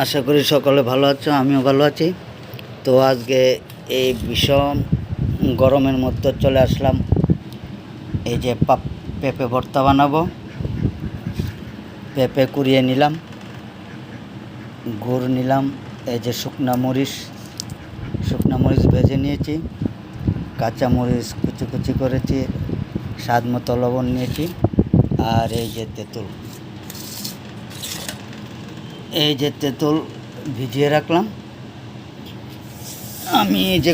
আশা করি সকলে ভালো আছো, আমিও ভালো আছি। তো আজকে এই ভীষণ গরমের মধ্যে চলে আসলাম। এই যে পেঁপে ভর্তা বানাবো। পেঁপে কুড়িয়ে নিলাম, গুড় নিলাম, এই যে শুকনা মরিচ ভেজে নিয়েছি, কাঁচা মরিচ কুচি কুচি করেছি, স্বাদ মতো লবণ নিয়েছি, আর এই যে তেঁতুল ভিজিয়ে রাখলাম। আমি এই যে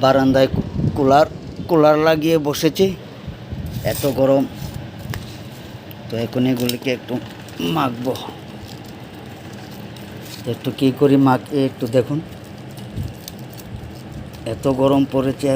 বারান্দায় কুলার লাগিয়ে বসেছি, এত গরম। তো এখন এগুলিকে একটু মাখবো। একটু কী করি মাখিয়ে একটু দেখুন, এত গরম পড়েছে।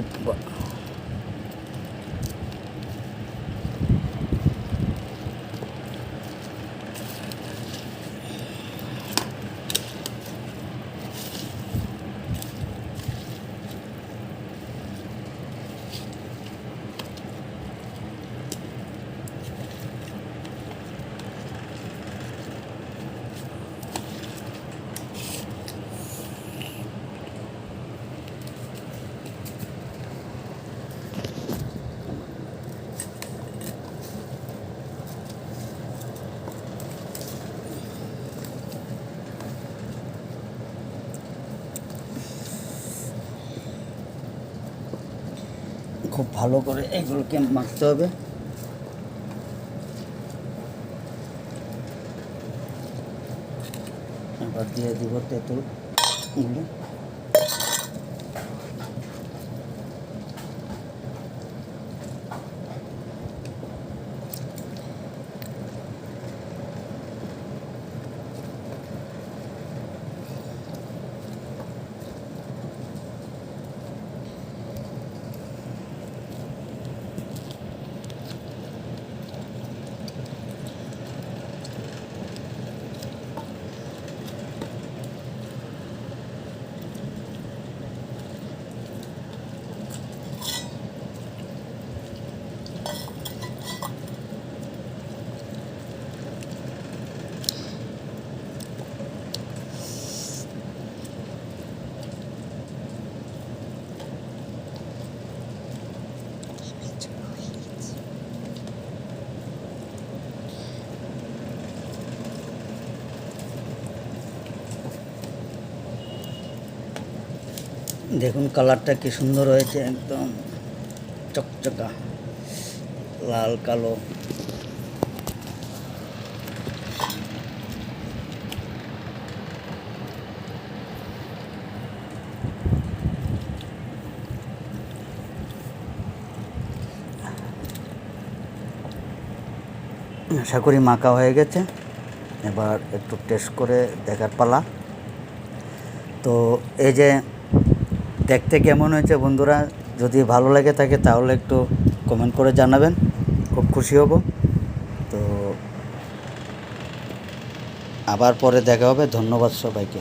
খুব ভালো করে এগুলোকে মাখতে হবে। এবার দিয়ে দিব তেঁতুলগুলো। দেখুন কালারটা কি সুন্দর হয়েছে, একদম চকচকা লাল কালো। আশা করি মাখা হয়ে গেছে। এবার একটু টেস্ট করে দেখার পালা। তো এই যে দেখতে কেমন হয়েছে বন্ধুরা, যদি ভালো লেগে থাকে তাহলে একটু কমেন্ট করে জানাবেন, খুব খুশি হব। তো আবার পরে দেখা হবে। ধন্যবাদ সবাইকে।